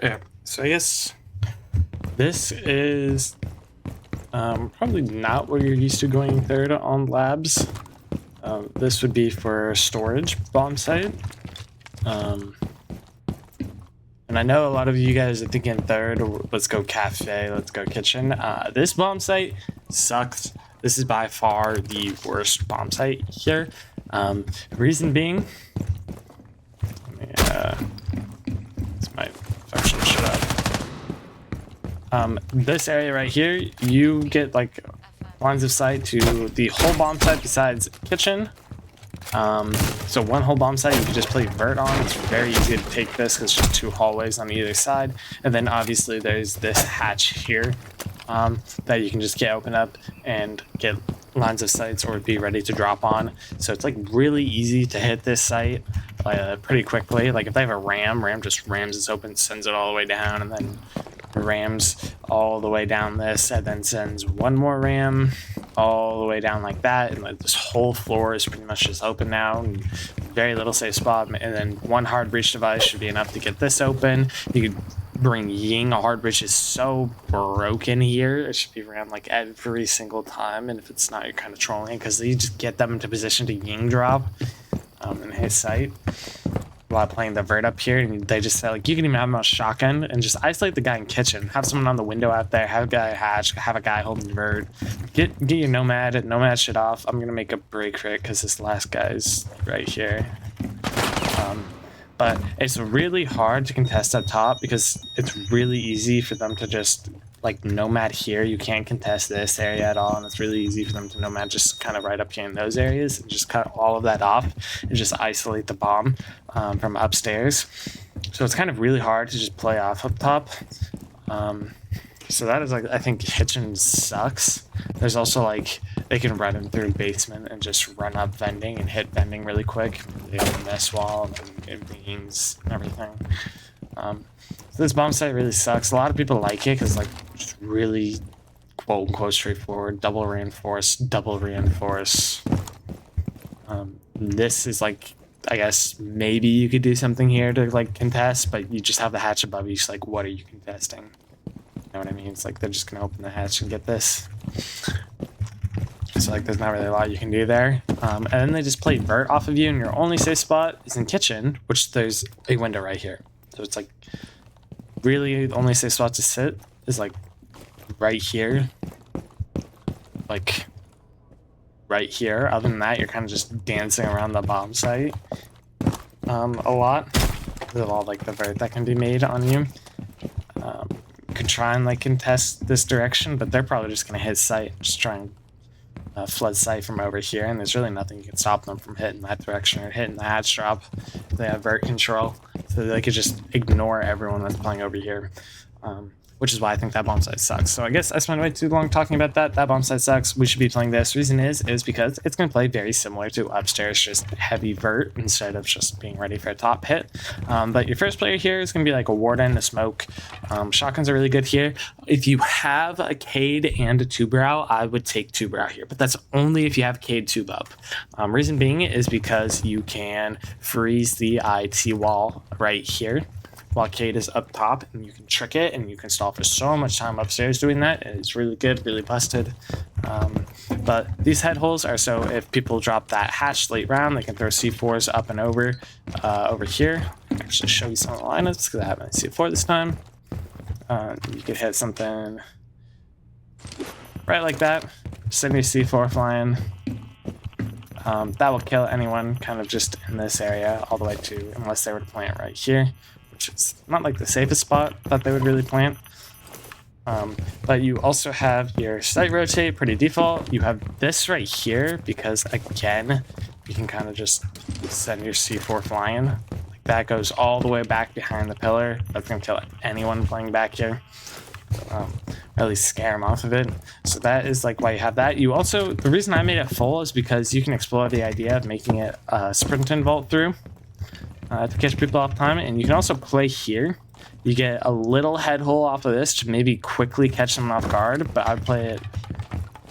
Yeah, so I guess this is probably not where you're used to going third on labs. This would be for storage bomb site. Um, and I know a lot of you guys are thinking third, or let's go cafe, let's go kitchen. This bomb site sucks. This is by far the worst bomb site here. Reason being, this might actually shut up. This area right here, you get like lines of sight to the whole bomb site besides kitchen. So one whole bomb site you can just play vert on. It's very easy to take this because it's just two hallways on either side. And then obviously there's this hatch here that you can just get open up and get lines of sights or be ready to drop on. So it's like really easy to hit this site pretty quickly. Like if they have a ram just rams this open, sends it all the way down, and then rams all the way down this, and then sends one more ram all the way down like that, and like this whole floor is pretty much just open now, and very little safe spot. And then one hard breach device should be enough to get this open. You could bring Ying. A hard breach is so broken here. It should be ran like every single time, and if it's not, you're kind of trolling because you just get them into position to Ying drop in his sight while playing the vert up here, and they just say like you can even have him on shotgun and just isolate the guy in kitchen, have someone on the window out there, have a guy hatch, have a guy holding vert, get your nomad shit off. I'm gonna make a break for it because this last guy's right here. But it's really hard to contest up top because it's really easy for them to just like nomad here. You can't contest this area at all, and it's really easy for them to nomad just kind of right up here in those areas and just cut all of that off and just isolate the bomb from upstairs. So it's kind of really hard to just play off up top. So that is like, I think kitchen sucks. There's also like they can run in through basement and just run up vending and hit vending really quick. They have a mess wall and beams and everything. So this bomb site really sucks. A lot of people like it because like just really quote unquote straightforward, double reinforce. This is like, I guess maybe you could do something here to like contest, but you just have the hatch above you. Just like, what are you contesting? You know what I mean? It's like they're just gonna open the hatch and get this. So like there's not really a lot you can do there. And then they just play vert off of you, and your only safe spot is in kitchen, which there's a window right here. So it's like really the only safe spot to sit is like right here. Like right here. Other than that, you're kind of just dancing around the bomb site a lot. With all like the vert that can be made on you. You could try and like contest this direction, but they're probably just gonna hit sight, just try and flood sight from over here, and there's really nothing you can stop them from hitting that direction or hitting the hatch drop. They have vert control, so they could just ignore everyone that's playing over here, which is why I think that bomb site sucks. So I guess I spent way too long talking about that. That bomb site sucks. We should be playing this. Reason is because it's going to play very similar to upstairs, just heavy vert instead of just being ready for a top hit. But your first player here is going to be like a warden, a smoke. Shotguns are really good here. If you have a Cade and a two brow, I would take two brow here, but that's only if you have Cade tube up. Reason being is because you can freeze the IT wall right here while Cade is up top, and you can trick it, and you can stall for so much time upstairs doing that. It's really good, really busted. But these head holes are so if people drop that hatch late round, they can throw C4s up and over here. I can actually show you some of the lineups because I haven't C4 this time. You could hit something right like that, send your C4 flying. That will kill anyone kind of just in this area all the way to, unless they were to plant right here, which is not like the safest spot that they would really plant. But you also have your sight rotate, pretty default. You have this right here because, again, you can kind of just send your C4 flying. Like that goes all the way back behind the pillar. That's going to kill anyone playing back here. Really scare them off of it. So that is like why you have that. You also, the reason I made it full is because you can explore the idea of making it a sprint and vault through. To catch people off time, and you can also play here. You get a little head hole off of this to maybe quickly catch someone off guard, but I'd play it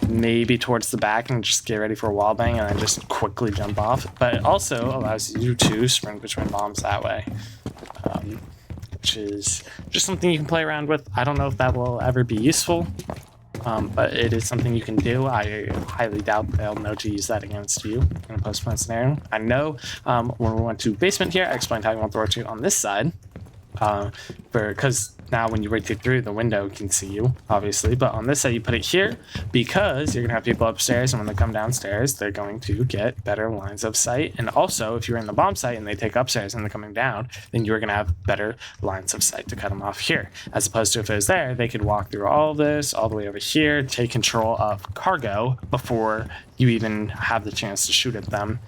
maybe towards the back and just get ready for a wall bang and then just quickly jump off. But it also allows you to sprint between bombs that way. which is just something you can play around with. I don't know if that will ever be useful, but it is something you can do. I highly doubt they'll know to use that against you in a post-plan scenario. I know when we went to basement here, I explained how you want to rotate on this side, because now when you rotate through, the window can see you, obviously. But on this side, you put it here because you're going to have people upstairs, and when they come downstairs, they're going to get better lines of sight. And also, if you're in the bomb site and they take upstairs and they're coming down, then you're going to have better lines of sight to cut them off here. As opposed to if it was there, they could walk through all this, all the way over here, take control of cargo before you even have the chance to shoot at them.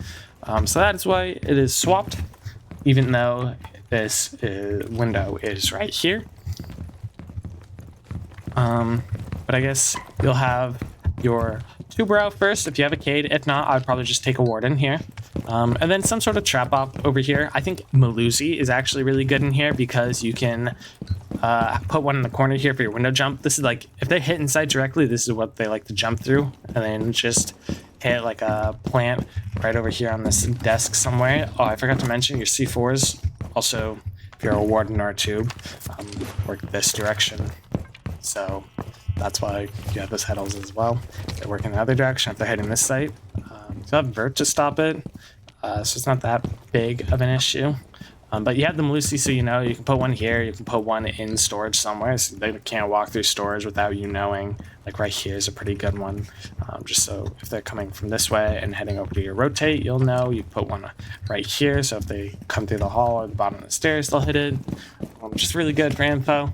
So that is why it is swapped, even though this window is right here. But I guess you'll have your tuber out first if you have a Cade. If not, I'd probably just take a warden here. And then some sort of trap op over here. I think Melusi is actually really good in here because you can put one in the corner here for your window jump. This is like, if they hit inside directly, this is what they like to jump through. And then just hit like a plant right over here on this desk somewhere. Oh, I forgot to mention your C4s. Also, if you're a warden or a tube, work this direction. So that's why you have those heddles as well. They work in the other direction if they're hitting this site. You have vert to stop it, so it's not that big of an issue. But you have the Melusi, so you know you can put one here, you can put one in storage somewhere, so they can't walk through storage without you knowing. Like right here is a pretty good one, just so if they're coming from this way and heading over to your rotate, you'll know. You put one right here, so if they come through the hall or the bottom of the stairs, they'll hit it. Just really good for info.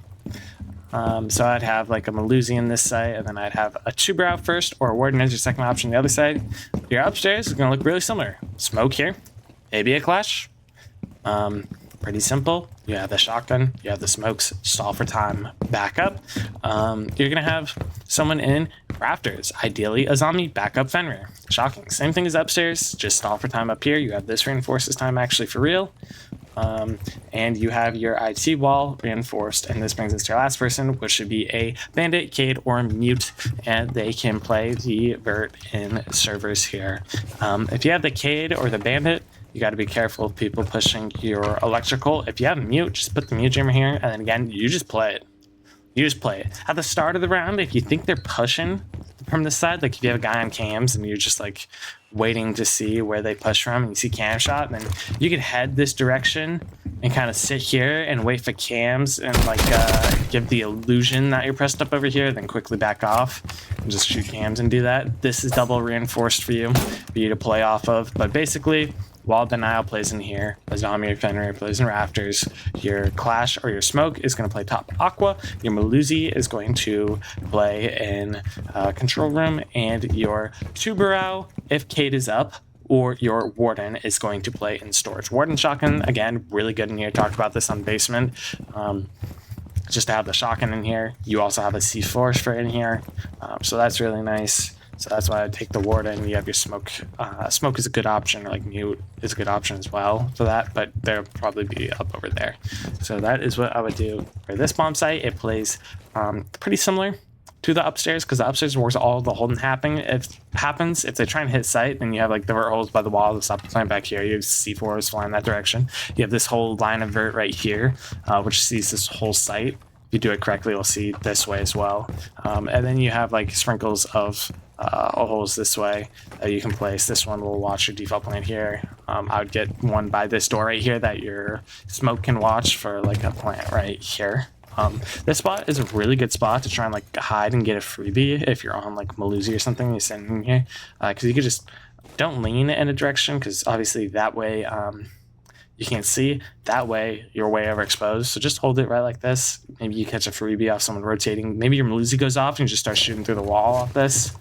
So I'd have like a Melusi in this site, and then I'd have a tuber out first, or a warden as your second option on the other side. Your upstairs is going to look really similar. Smoke here, maybe a clash. Pretty simple. You have the shotgun, you have the smokes, stall for time, backup. You're gonna have someone in rafters, ideally a zombie, backup Fenrir. Shocking. Same thing as upstairs, just stall for time up here. You have this reinforces time actually for real. And you have your IT wall reinforced, and this brings us to our last person, which should be a bandit, Cade, or mute, and they can play the vert in servers here. If you have the Cade or the bandit, you got to be careful of people pushing your electrical. If you have a mute, just put the mute jammer here, and then again, you just play it. You just play it. At the start of the round, if you think they're pushing from this side, like if you have a guy on cams and you're just like waiting to see where they push from and you see cam shot, then you could head this direction and kind of sit here and wait for cams and like give the illusion that you're pressed up over here, then quickly back off and just shoot cams and do that. This is double reinforced for you to play off of. But basically, Wall Denial plays in here, a zombie or Fenrir plays in rafters, your Clash or your Smoke is going to play top Aqua, your Melusi is going to play in Control Room, and your Tuberau, if Cade is up, or your Warden is going to play in Storage. Warden Shotgun, again, really good in here. Talked about this on Basement. Just to have the Shotgun in here. You also have a C4 for in here, so that's really nice. So that's why I take the Warden. You have your Smoke. Smoke is a good option, or like Mute is a good option as well for that, but they'll probably be up over there. So that is what I would do for this bomb site. It plays pretty similar to the upstairs, because the upstairs works all the holding happens. If they try and hit site, then you have like the vert holes by the wall to stop the plant back here. You have C4s flying that direction. You have this whole line of vert right here, which sees this whole site. If you do it correctly, you'll see this way as well. And then you have like sprinkles of holes this way that you can place. This one will watch your default plant here. I would get one by this door right here that your Smoke can watch for like a plant right here. This spot is a really good spot to try and like hide and get a freebie if you're on like Melusi or something. You send in here because you could just don't lean in a direction, because obviously that way you can't see. That way you're way overexposed. So just hold it right like this. Maybe you catch a freebie off someone rotating. Maybe your Melusi goes off and you just start shooting through the wall off this.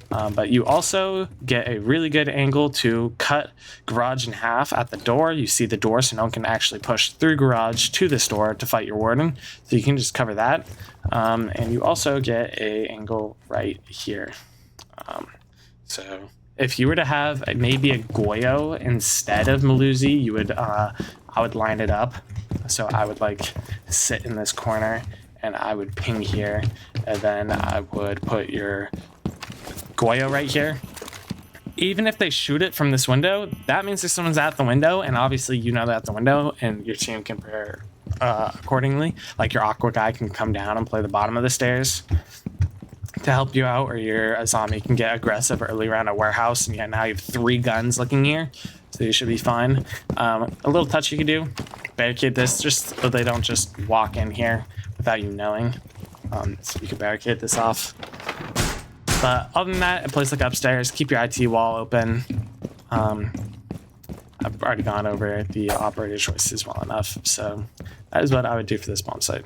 But you also get a really good angle to cut garage in half at the door. You see the door, so no one can actually push through garage to this door to fight your Warden. So you can just cover that. And you also get a angle right here. So if you were to have maybe a Goyo instead of Melusi, you would I would line it up. So I would like sit in this corner and I would ping here, and then I would put your Goyo right here. Even if they shoot it from this window, that means that someone's at the window, and obviously you know they're at the window, and your team can accordingly. Like your aqua guy can come down and play the bottom of the stairs to help you out, or your a zombie can get aggressive early around a warehouse, and now you have 3 guns looking here, so you should be fine. A little touch you can do, barricade this just so they don't just walk in here without you knowing. So you can barricade this off. But other than that, a place like upstairs, keep your IT wall open. I've already gone over the operator choices well enough, so that is what I would do for this bomb site.